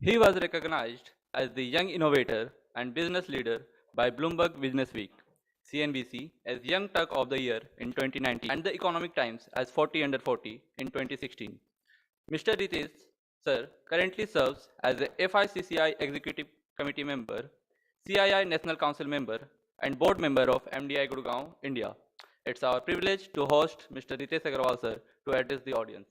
He was recognized as the Young Innovator and Business Leader by Bloomberg Businessweek, CNBC as Young Tech of the Year in 2019, and the Economic Times as 40 Under 40 in 2016. Mr. Ritesh Sir currently serves as a FICCI Executive Committee member, CII National Council member, and board member of MDI Gurgaon, India. It's our privilege to host Mr. Ritesh Agarwal sir to address the audience.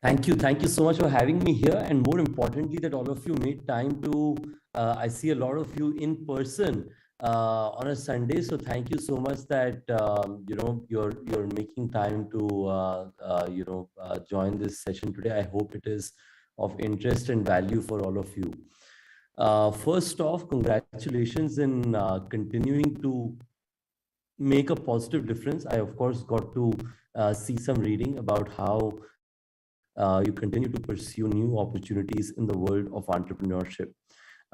Thank you. Thank you so much for having me here. And more importantly, that all of you made time to, I see a lot of you in person on a Sunday. So thank you so much that, you're making time to, join this session today. I hope it is of interest and value for all of you. First off, congratulations in continuing to make a positive difference. I, of course, got to see some reading about how you continue to pursue new opportunities in the world of entrepreneurship.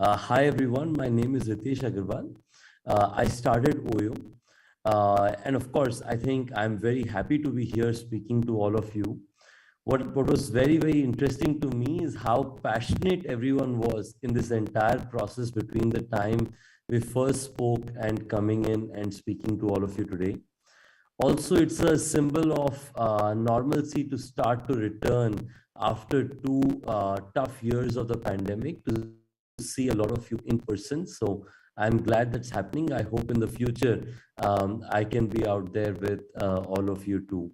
Hi, everyone. My name is Ritesh Agarwal. I started OYO. And of course, I think I'm very happy to be here speaking to all of you. What was very, very interesting to me is how passionate everyone was in this entire process between the time we first spoke and coming in and speaking to all of you today. Also, it's a symbol of normalcy to start to return after two tough years of the pandemic, to see a lot of you in person. So I'm glad that's happening. I hope in the future I can be out there with all of you too.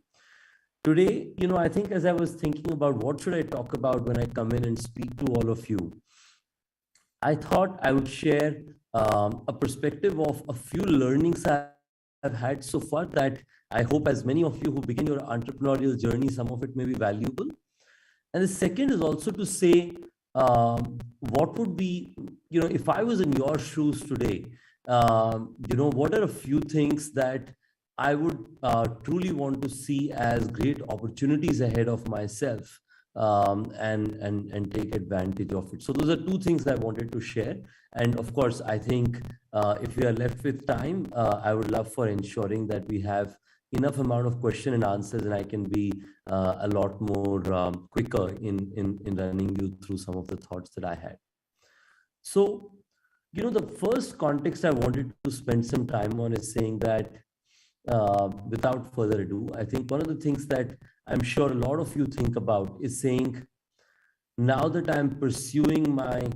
Today, I think as I was thinking about what should I talk about when I come in and speak to all of you, I thought I would share a perspective of a few learnings I've had so far that I hope as many of you who begin your entrepreneurial journey, some of it may be valuable. And the second is also to say, what would be, if I was in your shoes today, what are a few things that I would truly want to see as great opportunities ahead of myself, and take advantage of it. So those are two things I wanted to share. And of course, I think if we are left with time, I would love for ensuring that we have enough amount of question and answers, and I can be a lot more quicker in running you through some of the thoughts that I had. So, the first context I wanted to spend some time on is saying that without further ado, I think one of the things that I'm sure a lot of you think about is saying, now that I'm pursuing my,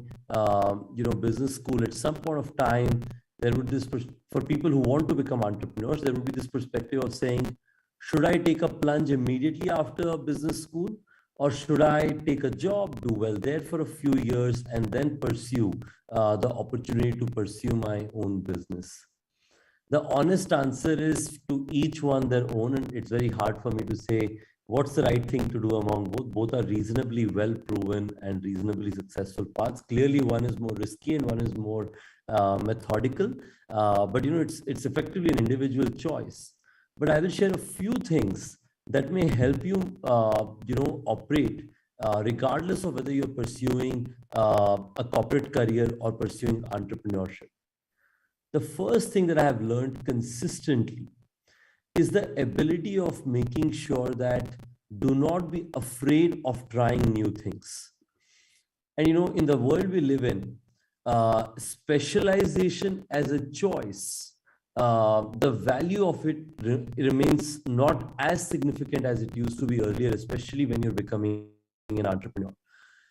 business school, at some point of time, there would this, for people who want to become entrepreneurs, there would be this perspective of saying, should I take a plunge immediately after a business school? Or should I take a job, do well there for a few years, and then pursue the opportunity to pursue my own business? The honest answer is to each one their own, and it's very hard for me to say what's the right thing to do among both. Both are reasonably well proven and reasonably successful paths. Clearly, one is more risky and one is more methodical, but it's effectively an individual choice. But I will share a few things that may help you, operate regardless of whether you're pursuing a corporate career or pursuing entrepreneurship. The first thing that I have learned consistently is the ability of making sure that do not be afraid of trying new things. And in the world we live in, specialization as a choice, the value of it remains not as significant as it used to be earlier, especially when you're becoming an entrepreneur.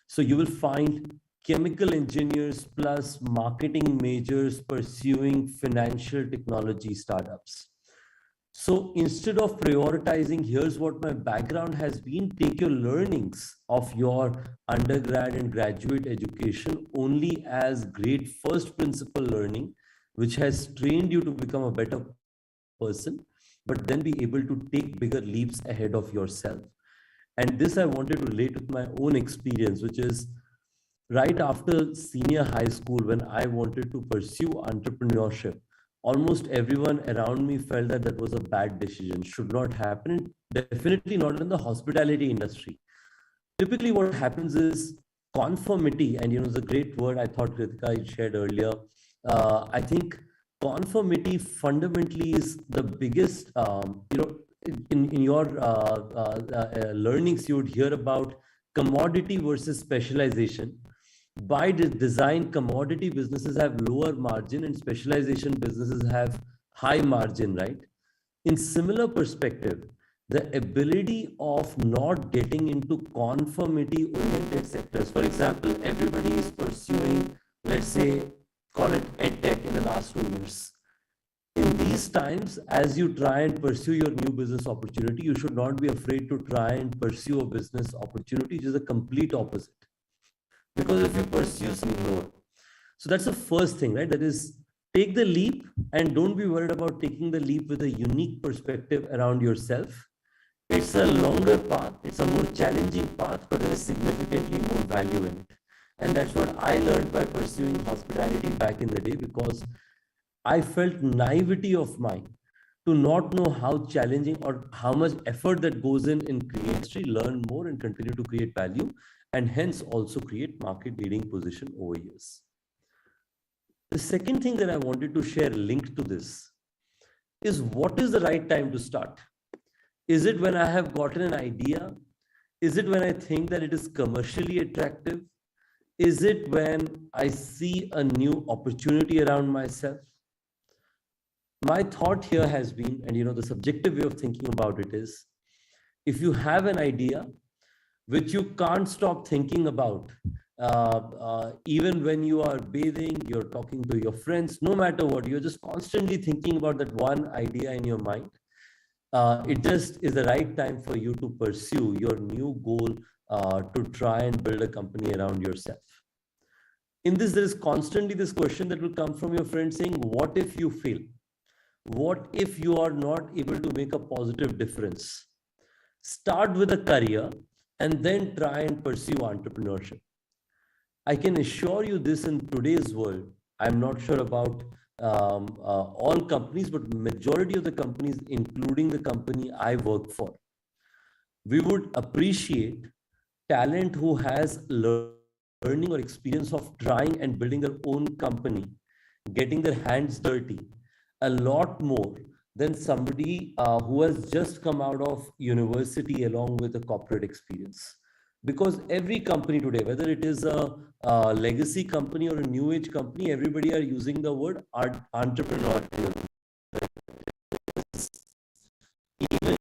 So you will find chemical engineers plus marketing majors pursuing financial technology startups. So instead of prioritizing, here's what my background has been, take your learnings of your undergrad and graduate education only as great first principle learning, which has trained you to become a better person, but then be able to take bigger leaps ahead of yourself. And this I wanted to relate with my own experience, which is right after senior high school, when I wanted to pursue entrepreneurship, almost everyone around me felt that that was a bad decision, should not happen, definitely not in the hospitality industry. Typically what happens is conformity, and the great word I thought Kritika shared earlier. I think conformity fundamentally is the biggest, in your learnings, you would hear about commodity versus specialization. By design, commodity businesses have lower margin and specialization businesses have high margin, right? In similar perspective, the ability of not getting into conformity oriented sectors. For example, everybody is pursuing, let's say, call it edtech in the last 2 years. In these times, as you try and pursue your new business opportunity, you should not be afraid to try and pursue a business opportunity, which is the complete opposite. Because if you pursue something more, so that's the first thing, right? That is, take the leap and don't be worried about taking the leap with a unique perspective around yourself. It's a longer path, it's a more challenging path, but there is significantly more value in it. And that's what I learned by pursuing hospitality back in the day, because I felt naivety of mine to not know how challenging or how much effort that goes in creating, learn more and continue to create value, and hence also create market leading position over years. The second thing that I wanted to share linked to this is, what is the right time to start? Is it when I have gotten an idea? Is it when I think that it is commercially attractive? Is it when I see a new opportunity around myself? My thought here has been, and the subjective way of thinking about it is, if you have an idea which you can't stop thinking about, even when you are bathing, you're talking to your friends, no matter what, you're just constantly thinking about that one idea in your mind. It just is the right time for you to pursue your new goal, to try and build a company around yourself. In this, there is constantly this question that will come from your friends saying, what if you fail? What if you are not able to make a positive difference? Start with a career and then try and pursue entrepreneurship. I can assure you this, in today's world, I'm not sure about all companies, but majority of the companies, including the company I work for, we would appreciate talent who has learning or experience of trying and building their own company, getting their hands dirty, a lot more than somebody who has just come out of university along with a corporate experience. Because every company today, whether it is a legacy company or a new age company, everybody are using the word entrepreneurial. Even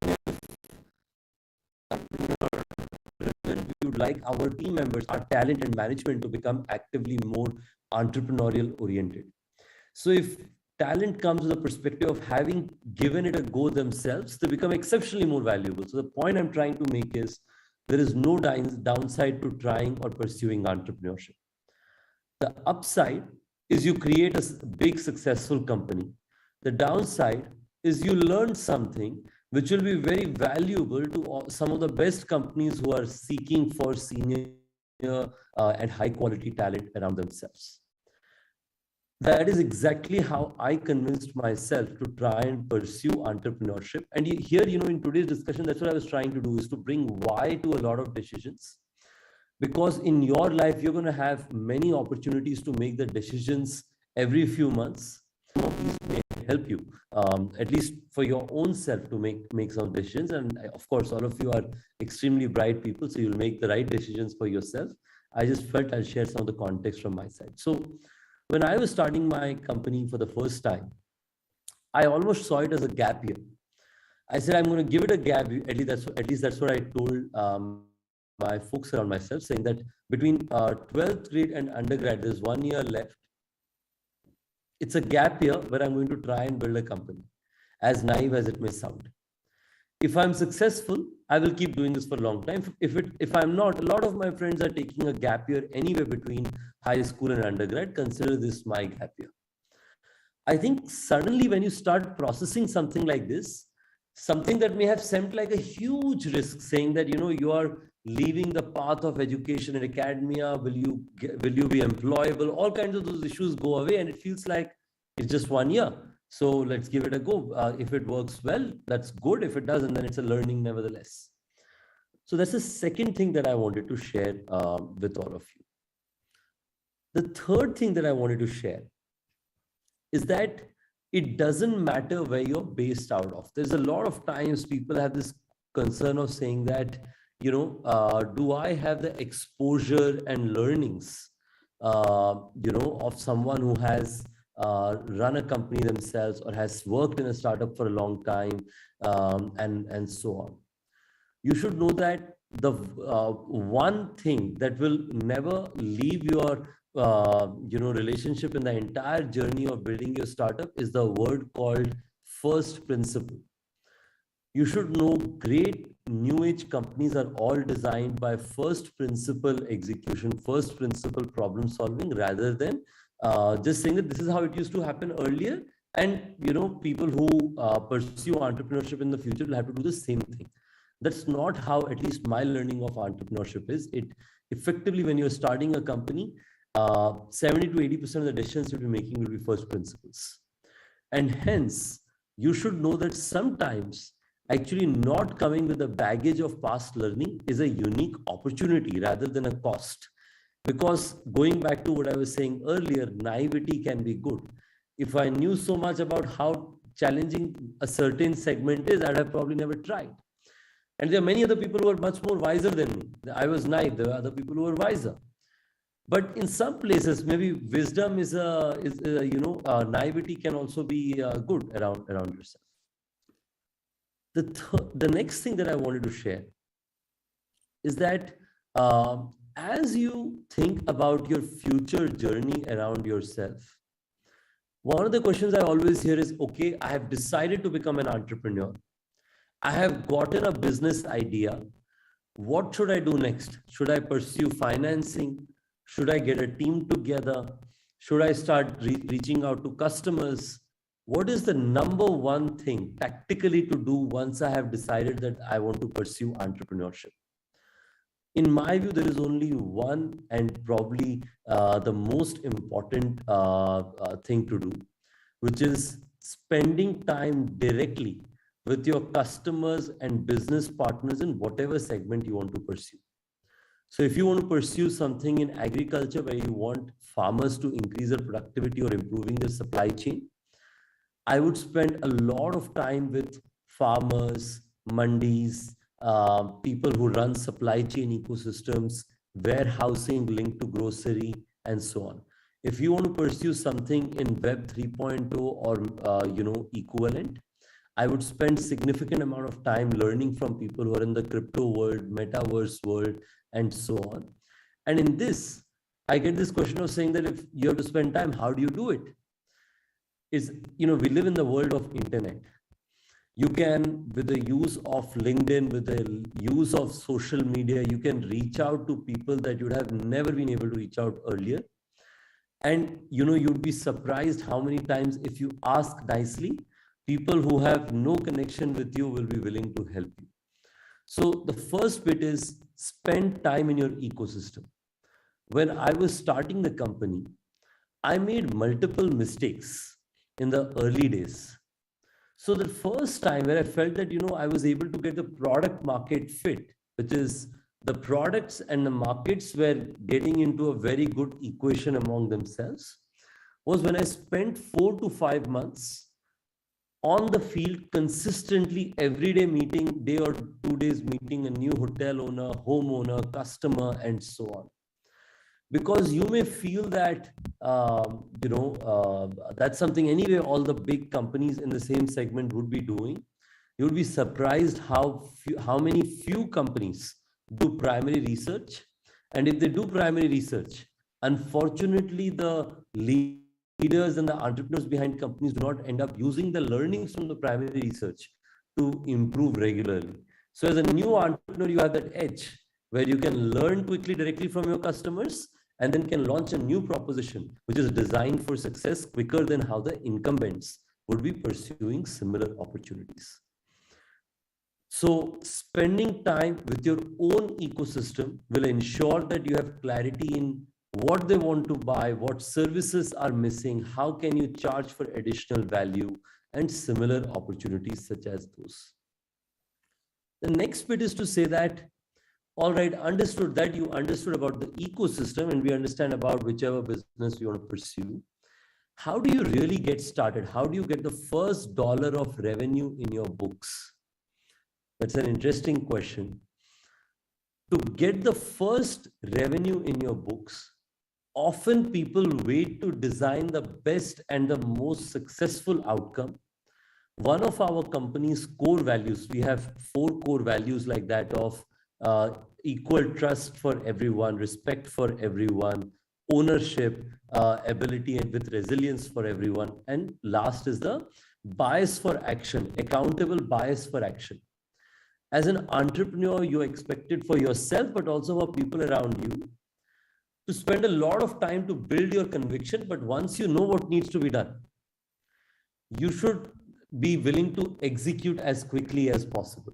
if we would like our team members, our talent and management to become actively more entrepreneurial oriented. So if talent comes with the perspective of having given it a go themselves, they become exceptionally more valuable. So the point I'm trying to make is, there is no downside to trying or pursuing entrepreneurship. The upside is you create a big successful company. The downside is you learn something which will be very valuable to some of the best companies who are seeking for senior and high quality talent around themselves. That is exactly how I convinced myself to try and pursue entrepreneurship. And here, in today's discussion, that's what I was trying to do, is to bring why to a lot of decisions. Because in your life, you're going to have many opportunities to make the decisions every few months. Some of these may help you, at least for your own self, to make some decisions. And of course, all of you are extremely bright people, so you'll make the right decisions for yourself. I just felt I'll share some of the context from my side. So when I was starting my company for the first time, I almost saw it as a gap year. I said, I'm going to give it a gap. At least that's what I told my folks around myself, saying that between 12th grade and undergrad, there's 1 year left. It's a gap year where I'm going to try and build a company, as naive as it may sound. If I'm successful, I will keep doing this for a long time. If I'm not, a lot of my friends are taking a gap year anywhere between high school and undergrad. Consider this my gap year. I think suddenly when you start processing something like this, something that may have seemed like a huge risk, saying that, you are leaving the path of education and academia, will you be employable? All kinds of those issues go away, and it feels like it's just 1 year. So let's give it a go. If it works well, that's good. If it doesn't, then it's a learning nevertheless. So that's the second thing that I wanted to share with all of you. The third thing that I wanted to share is that it doesn't matter where you're based out of. There's a lot of times people have this concern of saying that, do I have the exposure and learnings, of someone who has run a company themselves or has worked in a startup for a long time, and so on. You should know that the one thing that will never leave your relationship in the entire journey of building your startup is the word called first principle. You should know great new age companies are all designed by first principle execution, first principle problem solving, rather than just saying that this is how it used to happen earlier. And people who pursue entrepreneurship in the future will have to do the same thing. That's not how, at least my learning of entrepreneurship is. It effectively, when you're starting a company, 70 to 80% of the decisions you'll be making will be first principles. And hence, you should know that sometimes actually not coming with a baggage of past learning is a unique opportunity rather than a cost. Because going back to what I was saying earlier, naivety can be good. If I knew so much about how challenging a certain segment is, I'd have probably never tried. And there are many other people who are much more wiser than me. I was naive. There are other people who are wiser. But in some places, maybe wisdom is naivety can also be good around yourself. The next thing that I wanted to share is that as you think about your future journey around yourself, one of the questions I always hear is, okay, I have decided to become an entrepreneur. I have gotten a business idea. What should I do next? Should I pursue financing? Should I get a team together? Should I start reaching out to customers? What is the number one thing tactically to do once I have decided that I want to pursue entrepreneurship? In my view, there is only one and probably the most important thing to do, which is spending time directly with your customers and business partners in whatever segment you want to pursue. So if you want to pursue something in agriculture where you want farmers to increase their productivity or improving their supply chain, I would spend a lot of time with farmers, mandis, people who run supply chain ecosystems, warehousing linked to grocery, and so on. If you want to pursue something in Web 3.0 or equivalent, I would spend significant amount of time learning from people who are in the crypto world, metaverse world, and so on. And in this, I get this question of saying that if you have to spend time, how do you do it? We live in the world of internet. You can, with the use of LinkedIn, with the use of social media, you can reach out to people that you would have never been able to reach out earlier. And, you'd be surprised how many times, if you ask nicely, people who have no connection with you will be willing to help you. So the first bit is spend time in your ecosystem. When I was starting the company, I made multiple mistakes in the early days. So the first time where I felt that, I was able to get the product market fit, which is the products and the markets were getting into a very good equation among themselves, was when I spent 4 to 5 months on the field consistently, every day meeting, day or 2 days meeting a new hotel owner, homeowner, customer, and so on. Because you may feel that, that's something anyway all the big companies in the same segment would be doing. You would be surprised how many few companies do primary research. And if they do primary research, unfortunately, the leaders and the entrepreneurs behind companies do not end up using the learnings from the primary research to improve regularly. So as a new entrepreneur, you have that edge where you can learn quickly directly from your customers and then can launch a new proposition, which is designed for success quicker than how the incumbents would be pursuing similar opportunities. So spending time with your own ecosystem will ensure that you have clarity in what they want to buy, what services are missing, how can you charge for additional value, and similar opportunities such as those. The next bit is to say that, all right, understood that you understood about the ecosystem and we understand about whichever business you want to pursue. How do you really get started? How do you get the first dollar of revenue in your books? That's an interesting question. To get the first revenue in your books, often people wait to design the best and the most successful outcome. One of our company's core values, we have 4 core values like that of equal trust for everyone, respect for everyone, ownership, ability and with resilience for everyone. And last is the bias for action, accountable bias for action. As an entrepreneur, you're expected for yourself, but also for people around you to spend a lot of time to build your conviction. But once you know what needs to be done, you should be willing to execute as quickly as possible.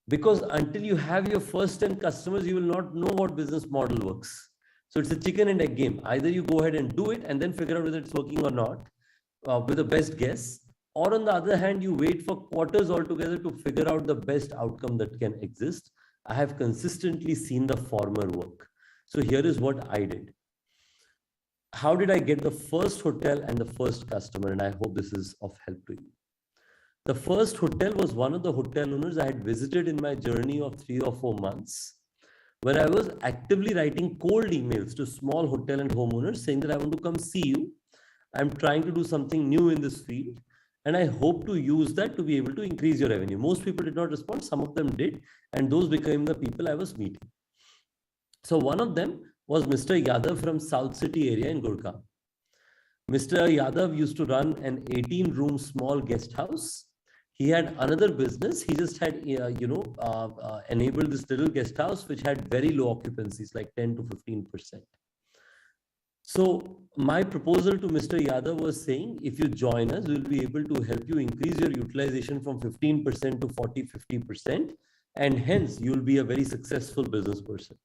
Because until you have your first 10 customers, you will not know what business model works. So it's a chicken and egg game. Either you go ahead and do it and then figure out whether it's working or not with the best guess. Or on the other hand, you wait for quarters altogether to figure out the best outcome that can exist. I have consistently seen the former work. So here is what I did. How did I get the first hotel and the first customer? And I hope this is of help to you. The first hotel was one of the hotel owners I had visited in my journey of 3 or 4 months, where I was actively writing cold emails to small hotel and homeowners saying that I want to come see you. I'm trying to do something new in this field, and I hope to use that to be able to increase your revenue. Most people did not respond. Some of them did, and those became the people I was meeting. So one of them was Mr. Yadav from South City area in Gurgaon. Mr. Yadav used to run an 18-room small guest house. He had another business. He just had, enabled this little guest house, which had very low occupancies, like 10 to 15%. So my proposal to Mr. Yadav was saying, if you join us, we'll be able to help you increase your utilization from 15% to 40, 50%. And hence, you'll be a very successful business person.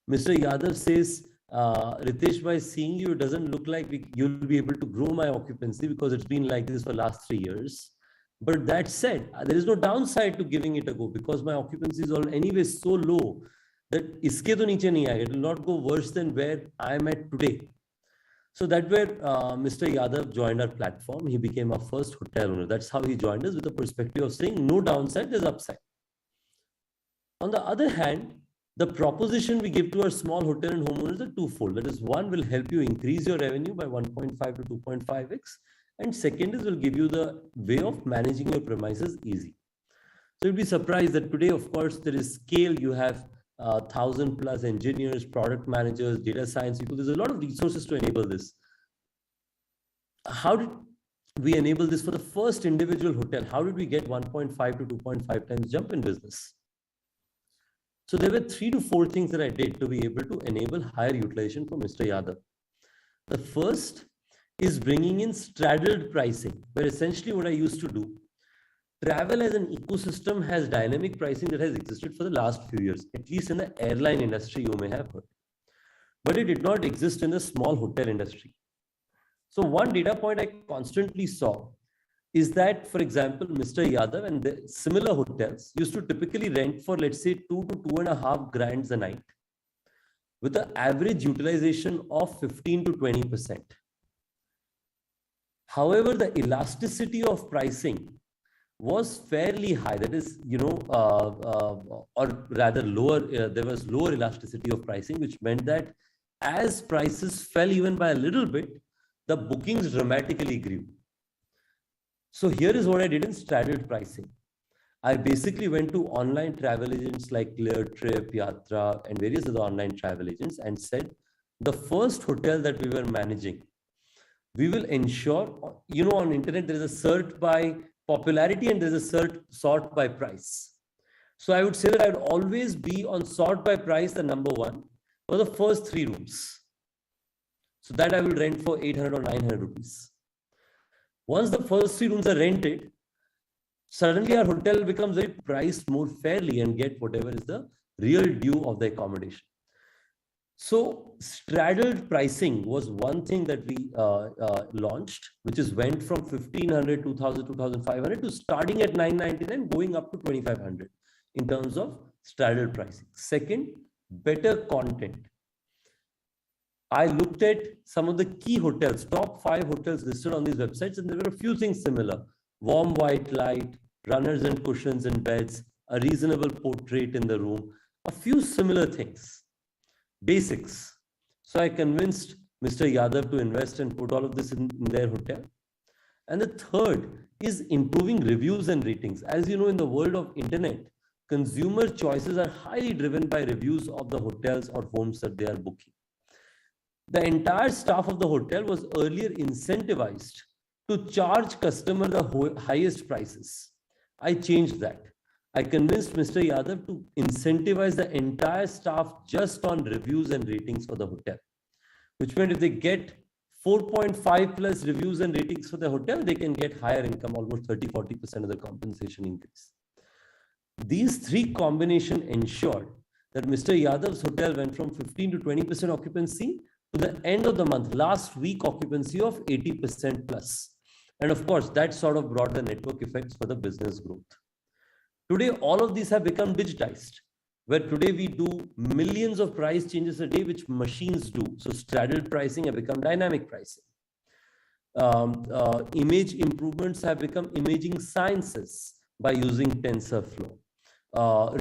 Mr. Yadav says, Ritesh, by seeing you, it doesn't look like you'll be able to grow my occupancy because it's been like this for the last 3 years. But that said, there is no downside to giving it a go because my occupancy is all anyway so low that iske to niche nahi aayega. It will not go worse than where I am at today. So that's where Mr. Yadav joined our platform. He became our first hotel owner. That's how he joined us, with the perspective of saying no downside, there's upside. On the other hand, the proposition we give to our small hotel and homeowners are twofold. That is, one will help you increase your revenue by 1.5 to 2.5x. And second is will give you the way of managing your premises easy. So you'll be surprised that today, of course, there is scale. You have 1,000 plus engineers, product managers, data science people. There's a lot of resources to enable this. How did we enable this for the first individual hotel? How did we get 1.5 to 2.5 times jump in business? So there were 3 to 4 things that I did to be able to enable higher utilization for Mr. Yadav. The first is bringing in straddled pricing, where essentially what I used to do, travel as an ecosystem has dynamic pricing that has existed for the last few years, at least in the airline industry, you may have heard. But it did not exist in the small hotel industry. So one data point I constantly saw is that, for example, Mr. Yadav and the similar hotels used to typically rent for, let's say, 2 to 2.5 grand a night, with an average utilization of 15 to 20%. However, the elasticity of pricing was fairly high. That is, or rather lower, there was lower elasticity of pricing, which meant that as prices fell even by a little bit, the bookings dramatically grew. So here is what I did in straddled pricing. I basically went to online travel agents like Cleartrip, Yatra, and various other online travel agents and said, the first hotel that we were managing, we will ensure, on internet, there is a sort by popularity and there's a sort by price. So I would say that I would always be on sort by price, the number one, for the first 3 rooms. So that I will rent for 800 or 900 rupees. Once the first 3 rooms are rented, suddenly our hotel becomes very priced more fairly and get whatever is the real due of the accommodation. So straddled pricing was one thing that we launched, which is went from 1,500, 2,000, 2,500 to starting at 999, going up to 2,500 in terms of straddled pricing. Second, better content. I looked at some of the key hotels, top 5 hotels listed on these websites, and there were a few things similar. Warm white light, runners and cushions in beds, a reasonable portrait in the room, a few similar things, basics. So I convinced Mr. Yadav to invest and put all of this in their hotel. And the third is improving reviews and ratings. As you know, in the world of internet, consumer choices are highly driven by reviews of the hotels or homes that they are booking. The entire staff of the hotel was earlier incentivized to charge customer the highest prices. I changed that. I convinced Mr. Yadav to incentivize the entire staff just on reviews and ratings for the hotel, which meant if they get 4.5 plus reviews and ratings for the hotel, they can get higher income, almost 30-40% of the compensation increase. These three combination ensured that Mr. Yadav's hotel went from 15 to 20% occupancy to the end of the month, last week occupancy of 80% plus. And of course, that sort of brought the network effects for the business growth. Today, all of these have become digitized, where today we do millions of price changes a day, which machines do. So straddled pricing have become dynamic pricing. Image improvements have become imaging sciences by using TensorFlow.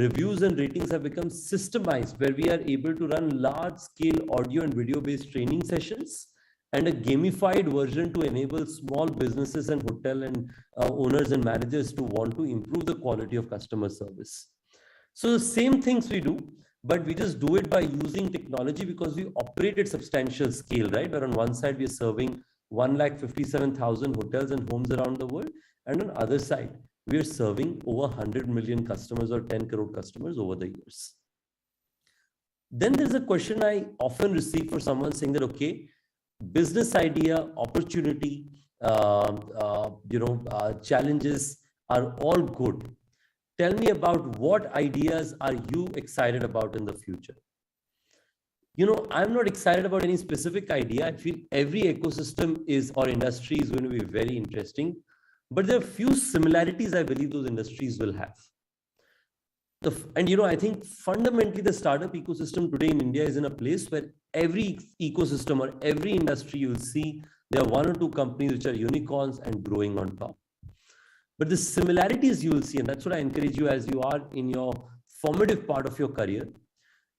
Reviews and ratings have become systemized, where we are able to run large-scale audio and video-based training sessions and a gamified version to enable small businesses and hotel and owners and managers to want to improve the quality of customer service. So the same things we do, but we just do it by using technology because we operate at substantial scale, right? Where on one side we are serving 1,57,000 hotels and homes around the world, and on other side we are serving over 100 million customers or 10 crore customers over the years. Then there's a question I often receive for someone saying that, okay, business idea, opportunity, challenges are all good. Tell me about what ideas are you excited about in the future? I'm not excited about any specific idea. I feel every ecosystem is or industry is going to be very interesting, but there are few similarities I believe those industries will have. I think fundamentally the startup ecosystem today in India is in a place where every ecosystem or every industry you'll see, there are 1 or 2 companies which are unicorns and growing on top. But the similarities you will see, and that's what I encourage you as you are in your formative part of your career,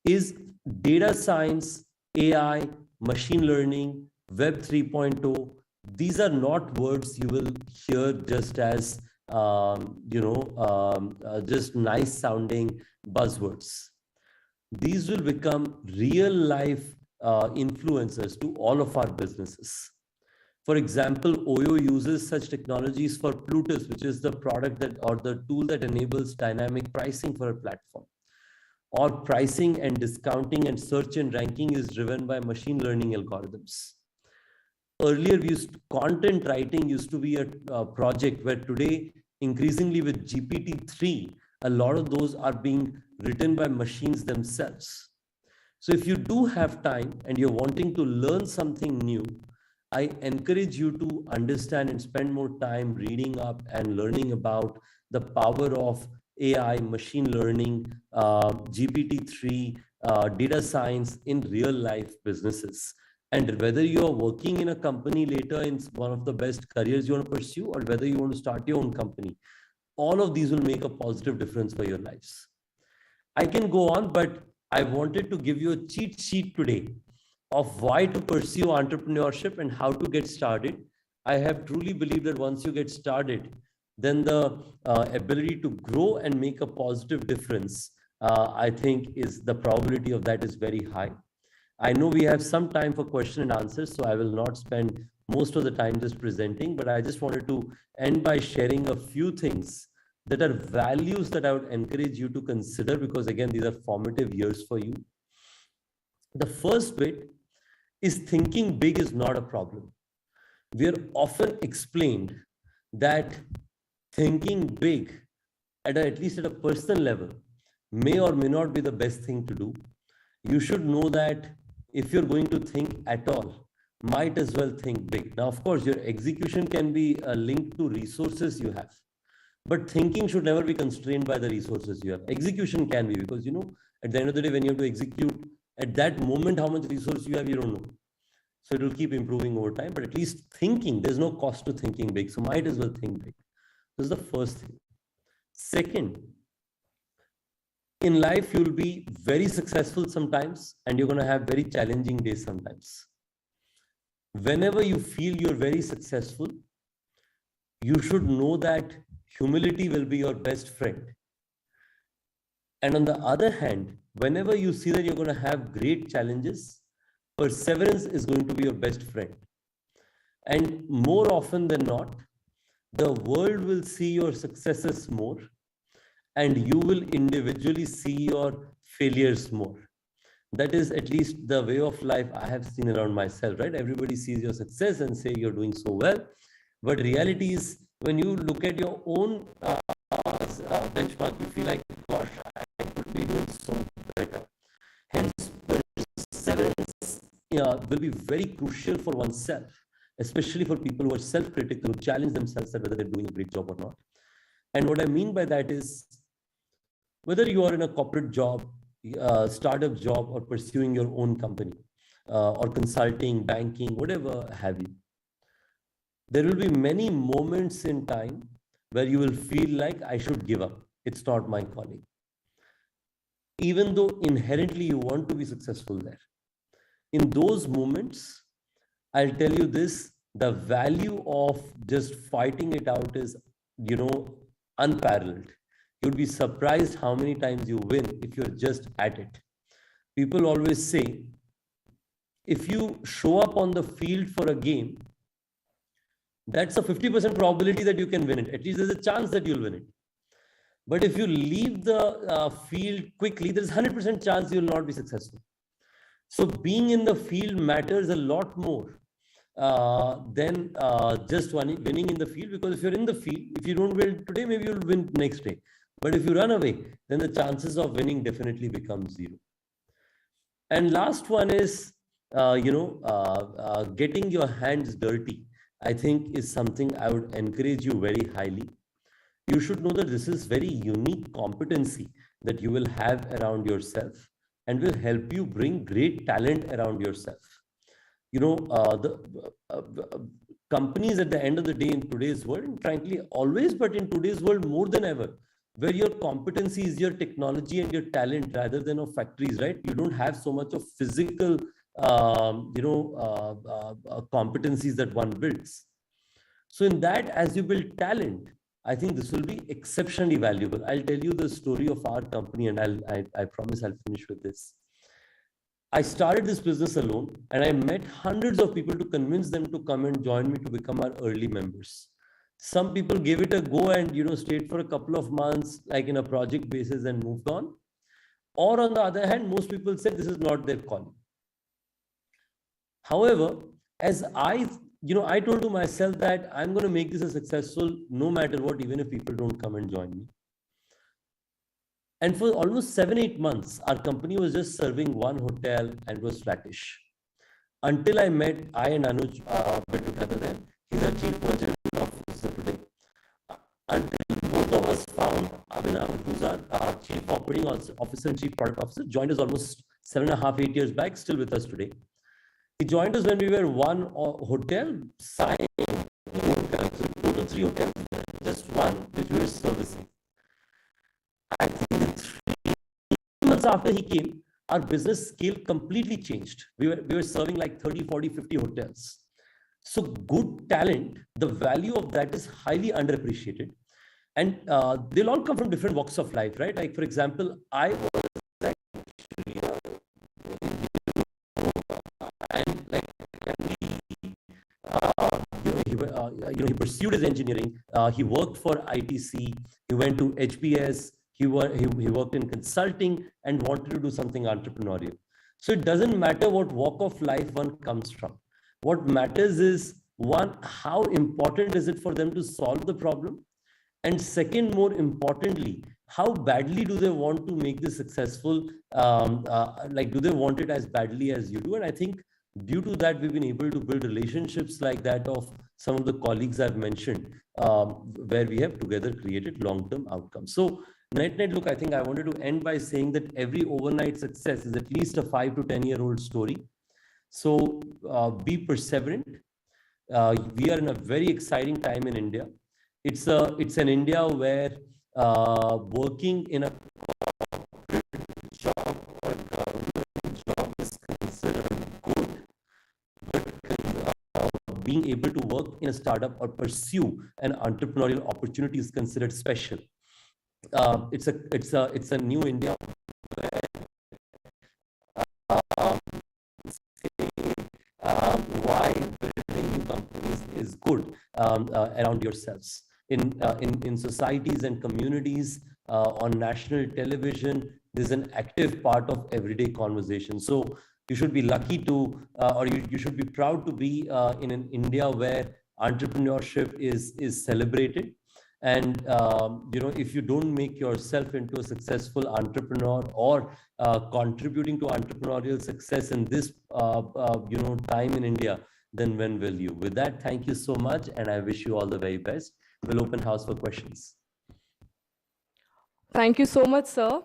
is data science, AI, machine learning, Web 3.0. These are not words you will hear just as just nice sounding buzzwords. These will become real life influencers to all of our businesses. For example, OYO uses such technologies for Plutus, which is the product that or the tool that enables dynamic pricing for a platform. Or pricing and discounting and search and ranking is driven by machine learning algorithms. Earlier, content writing used to be a project where today, increasingly with GPT-3, a lot of those are being written by machines themselves. So if you do have time and you're wanting to learn something new, I encourage you to understand and spend more time reading up and learning about the power of AI, machine learning, GPT-3, data science in real life businesses. And whether you are working in a company later in one of the best careers you want to pursue, or whether you want to start your own company, all of these will make a positive difference for your lives. I can go on, but I wanted to give you a cheat sheet today of why to pursue entrepreneurship and how to get started. I have truly believed that once you get started, then the ability to grow and make a positive difference, I think is the probability of that is very high. I know we have some time for question and answers, so I will not spend most of the time just presenting, but I just wanted to end by sharing a few things that are values that I would encourage you to consider, because again, these are formative years for you. The first bit is thinking big is not a problem. We are often explained that thinking big, at least at a personal level, may or may not be the best thing to do. You should know that if you're going to think at all, might as well think big. Now, of course, your execution can be linked to resources you have, but thinking should never be constrained by the resources you have. Execution can be, because at the end of the day, when you have to execute, at that moment, how much resource you have, you don't know. So it will keep improving over time, but at least thinking, there's no cost to thinking big. So might as well think big. This is the first thing. Second, in life, you'll be very successful sometimes, and you're going to have very challenging days sometimes. Whenever you feel you're very successful, you should know that humility will be your best friend. And on the other hand, whenever you see that you're going to have great challenges, perseverance is going to be your best friend. And more often than not, the world will see your successes more, and you will individually see your failures more. That is at least the way of life I have seen around myself, right? Everybody sees your success and say you're doing so well. But reality is, when you look at your own benchmark, you feel like, gosh, I could be doing so better. Hence, perseverance will be very crucial for oneself, especially for people who are self-critical, who challenge themselves at whether they're doing a great job or not. And what I mean by that is, whether you are in a corporate job, startup job, or pursuing your own company, or consulting, banking, whatever have you, there will be many moments in time where you will feel like, I should give up. It's not my calling. Even though inherently you want to be successful there. In those moments, I'll tell you this, the value of just fighting it out is, unparalleled. You'd be surprised how many times you win if you're just at it. People always say, if you show up on the field for a game, that's a 50% probability that you can win it. At least there's a chance that you'll win it. But if you leave the field quickly, there's 100% chance you'll not be successful. So being in the field matters a lot more than just winning in the field. Because if you're in the field, if you don't win today, maybe you'll win next day. But if you run away, then the chances of winning definitely become zero. And last one is, getting your hands dirty, I think is something I would encourage you very highly. You should know that this is very unique competency that you will have around yourself and will help you bring great talent around yourself. The companies at the end of the day in today's world, and frankly, always, but in today's world more than ever, where your competency is your technology and your talent rather than of factories, right? You don't have so much of physical, competencies that one builds. So in that, as you build talent, I think this will be exceptionally valuable. I'll tell you the story of our company, and I promise I'll finish with this. I started this business alone, and I met hundreds of people to convince them to come and join me to become our early members. Some people gave it a go and stayed for a couple of months, like in a project basis, and moved on. Or on the other hand, most people said this is not their calling. However, as I told to myself that I'm going to make this a successful no matter what, even if people don't come and join me. And for almost 7-8 months, our company was just serving one hotel and was flattish. Until I and Anuj were together there. He's our chief project officer today. Until both of us found Abhinav, who's our chief operating officer and chief product officer, joined us almost 7.5-8 years back, still with us today. He joined us when we were one hotel, signed 2 to 3 hotels, just one which we were servicing. I think 3 months after he came, our business scale completely changed. We were serving like 30, 40, 50 hotels. So good talent, the value of that is highly underappreciated. And they'll all come from different walks of life, right? Like, for example, I was actually he pursued his engineering. He worked for ITC. He went to HBS. He worked in consulting and wanted to do something entrepreneurial. So it doesn't matter what walk of life one comes from. What matters is, one, how important is it for them to solve the problem? And second, more importantly, how badly do they want to make this successful? Do they want it as badly as you do? And I think due to that, we've been able to build relationships like that of some of the colleagues I've mentioned, where we have together created long-term outcomes. So net, look, I think I wanted to end by saying that every overnight success is at least a 5 to 10-year-old story. So be perseverant. We are in a very exciting time in India. It's an India where working in a job or government job is considered good, but being able to work in a startup or pursue an entrepreneurial opportunity is considered special. It's a new India where why building new companies is good around yourselves in societies and communities on national television. There's an active part of everyday conversation. So you should be lucky to, or you should be proud to be in an India where entrepreneurship is celebrated. And if you don't make yourself into a successful entrepreneur or contributing to entrepreneurial success in this time in India, then when will you? With that, thank you so much, and I wish you all the very best. We'll open house for questions. Thank you so much, sir.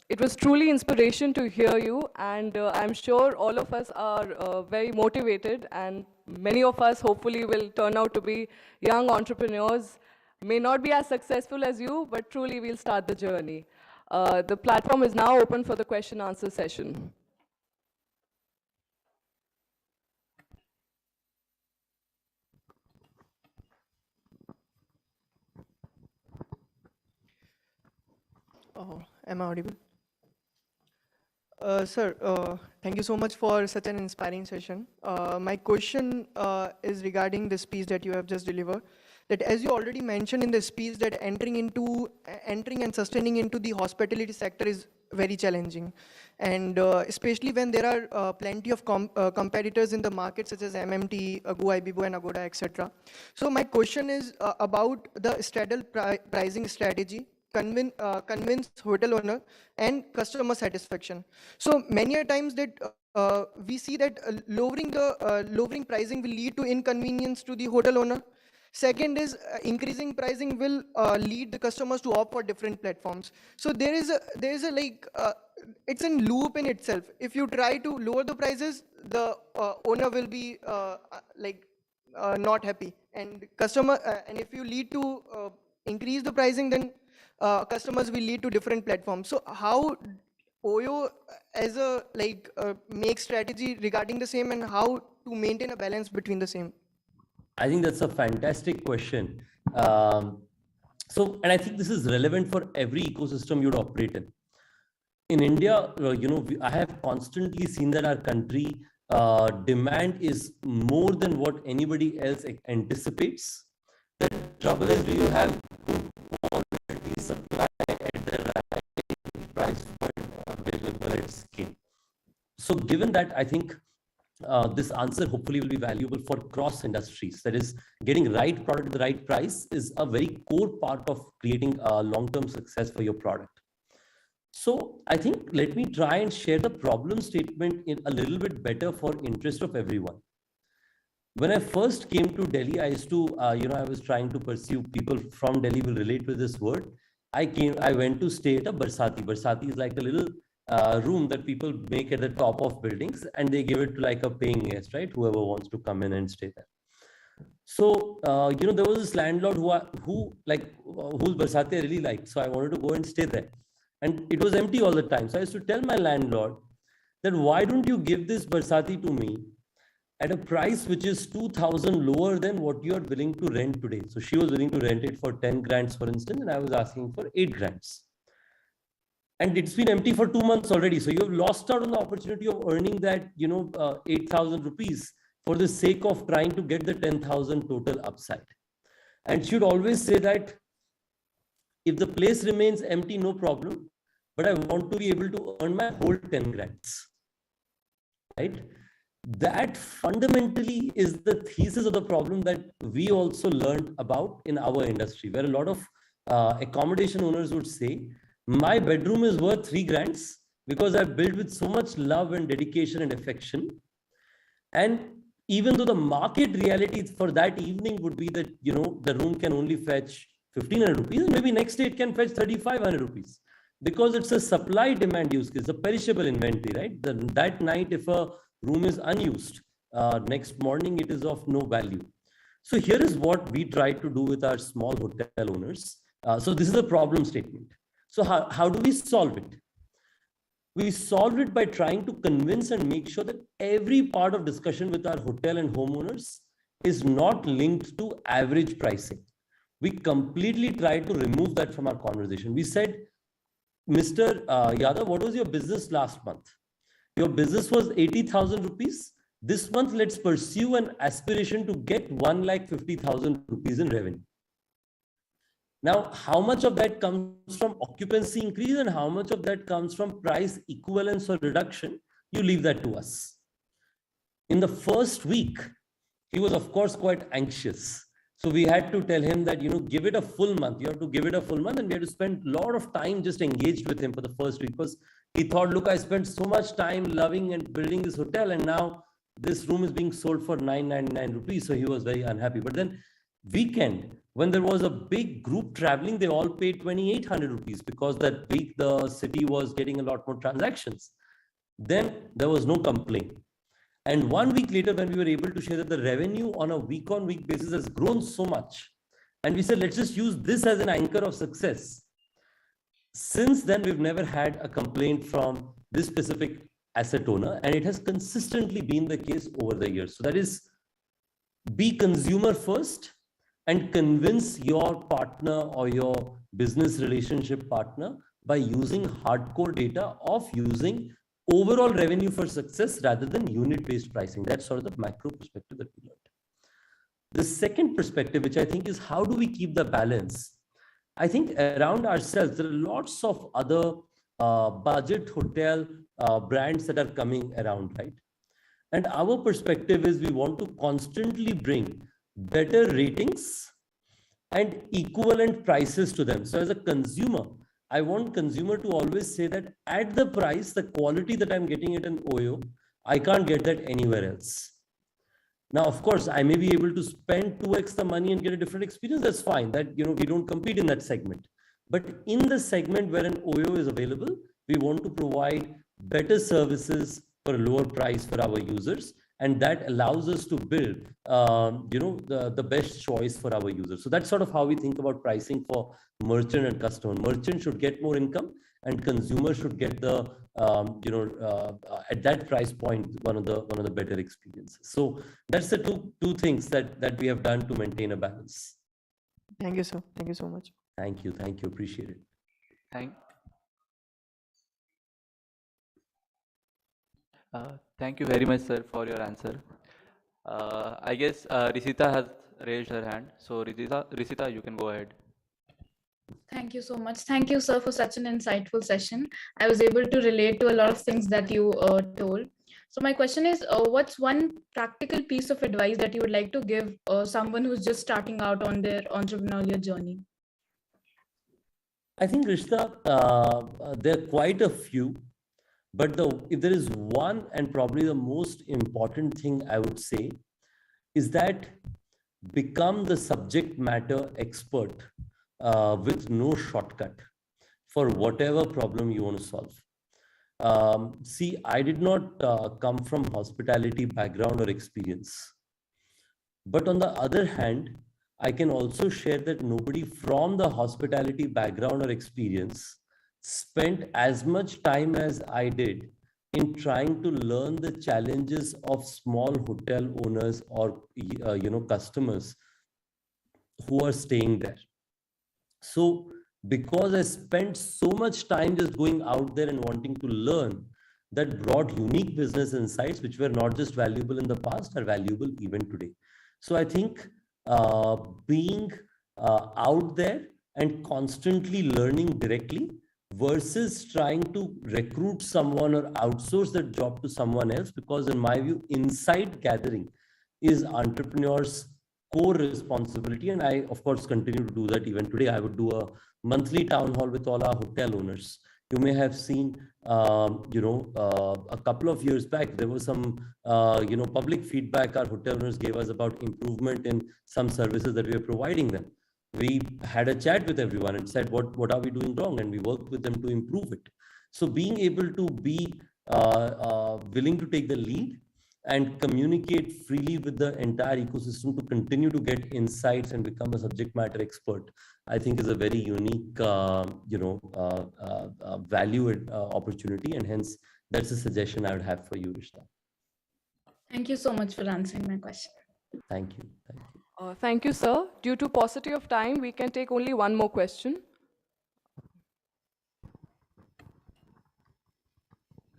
It was truly inspiration to hear you, and I'm sure all of us are very motivated, and many of us hopefully will turn out to be young entrepreneurs. May not be as successful as you, but truly we'll start the journey. The platform is now open for the question answer session. Oh, am I audible? Sir, thank you so much for such an inspiring session. My question is regarding the speech that you have just delivered. That, as you already mentioned in the speech, that entering and sustaining into the hospitality sector is very challenging, and especially when there are plenty of competitors in the market, such as MMT, GoIbibo, and Agoda, etc. So my question is about the straddle pricing strategy. Convince hotel owner and customer satisfaction. So many a times that we see that lowering pricing will lead to inconvenience to the hotel owner. Second is increasing pricing will lead the customers to opt for different platforms. So there is a like it's a loop in itself. If you try to lower the prices, the owner will be not happy, and and if you lead to increase the pricing, then customers will lead to different platforms. So how OYO as a make strategy regarding the same, and how to maintain a balance between the same? I think that's a fantastic question. And I think this is relevant for every ecosystem you'd operate in. In India, I have constantly seen that our country demand is more than what anybody else anticipates. The trouble is, do you have good quality supply at the right price point available at scale? So given that, I think this answer hopefully will be valuable for cross industries. That is, getting right product at the right price is a very core part of creating a long-term success for your product. So I think let me try and share the problem statement in a little bit better for interest of everyone. When I first came to Delhi, I used to, I was trying to pursue, people from Delhi will relate with this word. I went to stay at a Barsati. Barsati is like a little room that people make at the top of buildings, and they give it to like a paying guest, right? Whoever wants to come in and stay there. So, there was this landlord whose Barsati I really liked. So I wanted to go and stay there. And it was empty all the time. So I used to tell my landlord that, why don't you give this Barsati to me at a price which is 2,000 lower than what you are willing to rent today. So she was willing to rent it for 10 grands, for instance, and I was asking for 8 grands. And it's been empty for 2 months already. So you have lost out on the opportunity of earning that, 8,000 rupees for the sake of trying to get the 10,000 total upside. And she would always say that if the place remains empty, no problem, but I want to be able to earn my whole 10 grands, right? That fundamentally is the thesis of the problem that we also learned about in our industry, where a lot of accommodation owners would say, my bedroom is worth 3 grands because I built with so much love and dedication and affection. And even though the market reality for that evening would be that, the room can only fetch 1,500 rupees, and maybe next day it can fetch 3,500 rupees, because it's a supply demand use case, a perishable inventory, right? That night, if a room is unused. Next morning, it is of no value. So here is what we try to do with our small hotel owners. So this is a problem statement. So how do we solve it? We solve it by trying to convince and make sure that every part of discussion with our hotel and homeowners is not linked to average pricing. We completely tried to remove that from our conversation. We said, Mr. Yadav, what was your business last month? Your business was 80,000 rupees. This month, let's pursue an aspiration to get 1,50,000 rupees in revenue. Now, how much of that comes from occupancy increase and how much of that comes from price equivalence or reduction? You leave that to us. In the first week, he was, of course, quite anxious. So we had to tell him that, give it a full month. You have to give it a full month. And we had to spend a lot of time just engaged with him for the first week, because he thought, look, I spent so much time loving and building this hotel, and now this room is being sold for 999 rupees. So he was very unhappy. But then weekend, when there was a big group traveling, they all paid 2,800 rupees because that week the city was getting a lot more transactions. Then there was no complaint. And 1 week later, when we were able to share that the revenue on a week-on-week basis has grown so much, and we said, let's just use this as an anchor of success. Since then, we've never had a complaint from this specific asset owner, and it has consistently been the case over the years. So that is, be consumer first and convince your partner or your business relationship partner by using hardcore data of using overall revenue for success rather than unit-based pricing. That's sort of the macro perspective that we learned. The second perspective, which I think is how do we keep the balance? I think around ourselves, there are lots of other budget hotel brands that are coming around, right? And our perspective is we want to constantly bring better ratings and equivalent prices to them. So as a consumer, I want consumer to always say that at the price, the quality that I'm getting at an OYO, I can't get that anywhere else. Now, of course, I may be able to spend 2x the money and get a different experience. That's fine. That, we don't compete in that segment. But in the segment where an OYO is available, we want to provide better services for a lower price for our users. And that allows us to build, the best choice for our users. So that's sort of how we think about pricing for merchant and customer. Merchant should get more income, and consumer should get the, at that price point, one of the better experiences. So that's the two things that we have done to maintain a balance. Thank you, sir. Thank you so much. Thank you. Appreciate it. Thank you very much, sir, for your answer. I guess Risita has raised her hand. So Risita, you can go ahead. Thank you so much. Thank you, sir, for such an insightful session. I was able to relate to a lot of things that you told. So my question is, what's one practical piece of advice that you would like to give someone who's just starting out on their entrepreneurial journey? I think, Rishta, there are quite a few. But if there is one, and probably the most important thing I would say, is that become the subject matter expert with no shortcut for whatever problem you want to solve. See, I did not come from hospitality background or experience. But on the other hand, I can also share that nobody from the hospitality background or experience spent as much time as I did in trying to learn the challenges of small hotel owners or customers who are staying there. So because I spent so much time just going out there and wanting to learn, that brought unique business insights which were not just valuable in the past, are valuable even today. So I think being out there and constantly learning directly versus trying to recruit someone or outsource that job to someone else, because in my view, insight gathering is entrepreneurs' core responsibility. And I, of course, continue to do that even today. I would do a monthly town hall with all our hotel owners. You may have seen, a couple of years back, there was some, public feedback our hotel owners gave us about improvement in some services that we are providing them. We had a chat with everyone and said, what are we doing wrong? And we worked with them to improve it. So being able to be willing to take the lead and communicate freely with the entire ecosystem to continue to get insights and become a subject matter expert, I think is a very unique, value opportunity. And hence, that's a suggestion I would have for you, Rishta. Thank you so much for answering my question. Thank you. Thank you. Thank you, sir. Due to paucity of time, we can take only one more question.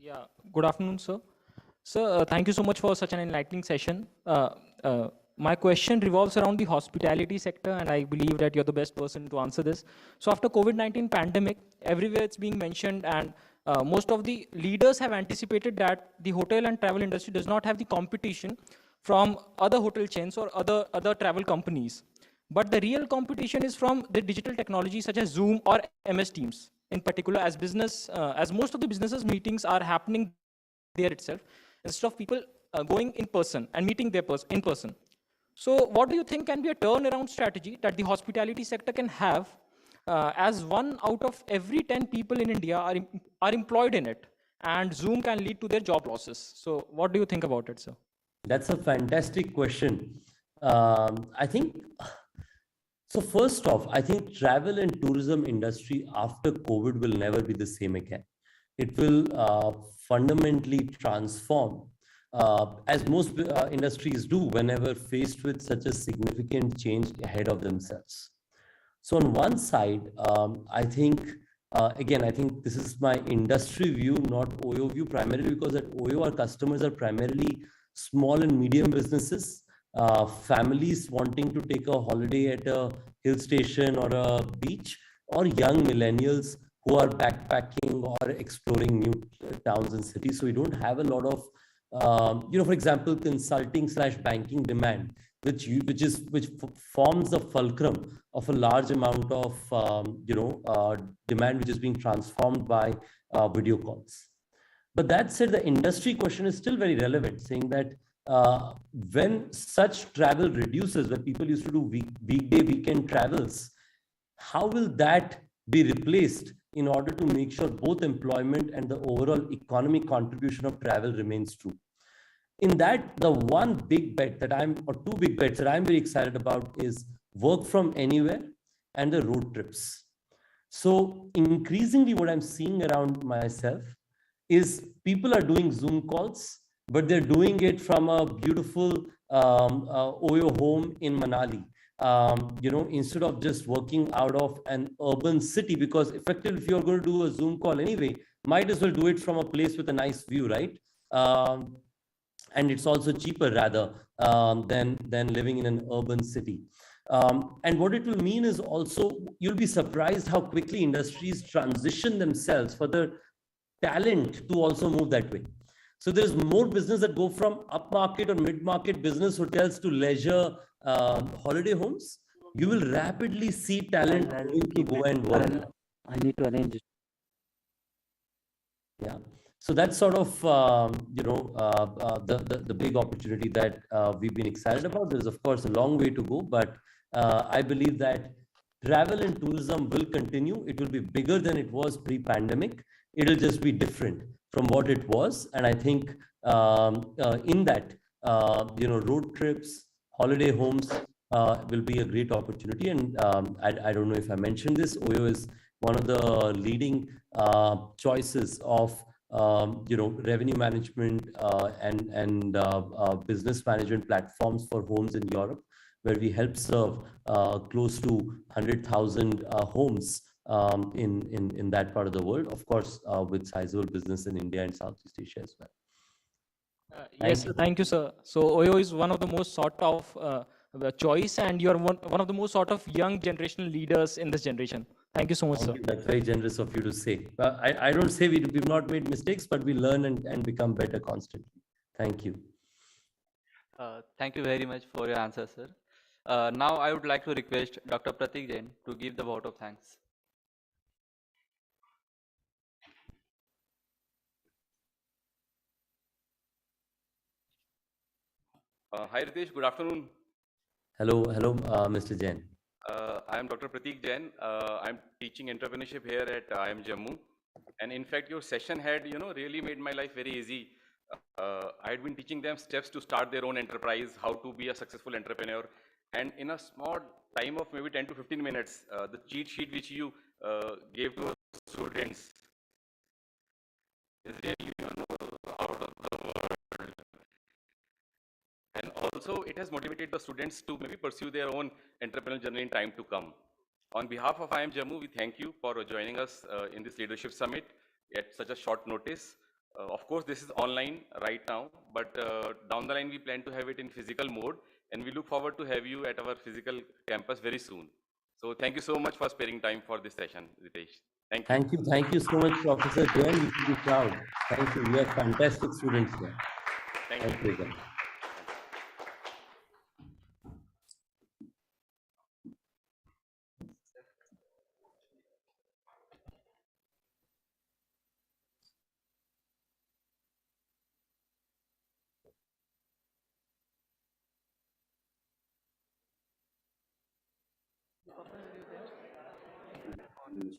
Yeah, good afternoon, sir. Sir, thank you so much for such an enlightening session. My question revolves around the hospitality sector, and I believe that you're the best person to answer this. So after COVID-19 pandemic, everywhere it's being mentioned, and most of the leaders have anticipated that the hotel and travel industry does not have the competition from other hotel chains or other travel companies. But the real competition is from the digital technology such as Zoom or MS Teams. In particular, as most of the businesses meetings are happening there itself, instead of people going in person and meeting in person. So what do you think can be a turnaround strategy that the hospitality sector can have, as 1 out of every 10 people in India are employed in it, and Zoom can lead to their job losses? So what do you think about it, sir? That's a fantastic question. I think, so first off, I think travel and tourism industry after COVID will never be the same again. It will fundamentally transform, as most industries do whenever faced with such a significant change ahead of themselves. So on one side, I think, again, I think this is my industry view, not OYO view, primarily because at OYO, our customers are primarily small and medium businesses, families wanting to take a holiday at a hill station or a beach, or young millennials who are backpacking or exploring new towns and cities. So we don't have a lot of, for example, consulting slash banking demand, which forms the fulcrum of a large amount of demand which is being transformed by video calls. But that said, the industry question is still very relevant, saying that when such travel reduces, when people used to do weekday, weekend travels, how will that be replaced in order to make sure both employment and the overall economic contribution of travel remains true? In that, the one big bet that or two big bets that I'm very excited about is work from anywhere and the road trips. So increasingly what I'm seeing around myself is people are doing Zoom calls, but they're doing it from a beautiful OYO home in Manali. Instead of just working out of an urban city, because effectively, if you're going to do a Zoom call anyway, might as well do it from a place with a nice view, right? And it's also cheaper rather than living in an urban city. And what it will mean is also, you'll be surprised how quickly industries transition themselves for the talent to also move that way. So there's more business that go from upmarket or mid-market business hotels to leisure holiday homes. You will rapidly see talent to go and work. I need to arrange it. Yeah. So that's sort of, the big opportunity that we've been excited about. There's, of course, a long way to go, but I believe that travel and tourism will continue. It will be bigger than it was pre-pandemic. It'll just be different from what it was. And I think in that, road trips, holiday homes will be a great opportunity. And I don't know if I mentioned this, OYO is one of the leading choices of revenue management and business management platforms for homes in Europe, where we help serve close to 100,000 homes in that part of the world, of course, with sizable business in India and Southeast Asia as well. Yes, thank you, sir. So OYO is one of the most sought of choice, and you're one of the most sort of young generational leaders in this generation. Thank you so much, sir. That's very generous of you to say. I don't say we've not made mistakes, but we learn and become better constantly. Thank you. Thank you very much for your answer, sir. Now I would like to request Dr. Pratik Jain to give the vote of thanks. Hi Ritesh, good afternoon. Hello, Mr. Jain. I am Dr. Pratik Jain. I'm teaching entrepreneurship here at IIM Jammu. And in fact, your session had, really made my life very easy. I had been teaching them steps to start their own enterprise, how to be a successful entrepreneur. And in a small time of maybe 10 to 15 minutes, the cheat sheet which you gave to students is really out of the world. And also, it has motivated the students to maybe pursue their own entrepreneurial journey in time to come. On behalf of IIM Jammu, we thank you for joining us in this leadership summit at such a short notice. Of course, this is online right now, but down the line, we plan to have it in physical mode, and we look forward to have you at our physical campus very soon. So thank you so much for sparing time for this session, Ritesh. Thank you. Thank you. Thank you so much, Professor Jain. You should be proud. Thank you. We have fantastic students here. Thank Thank you. you again.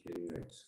Sharing rights.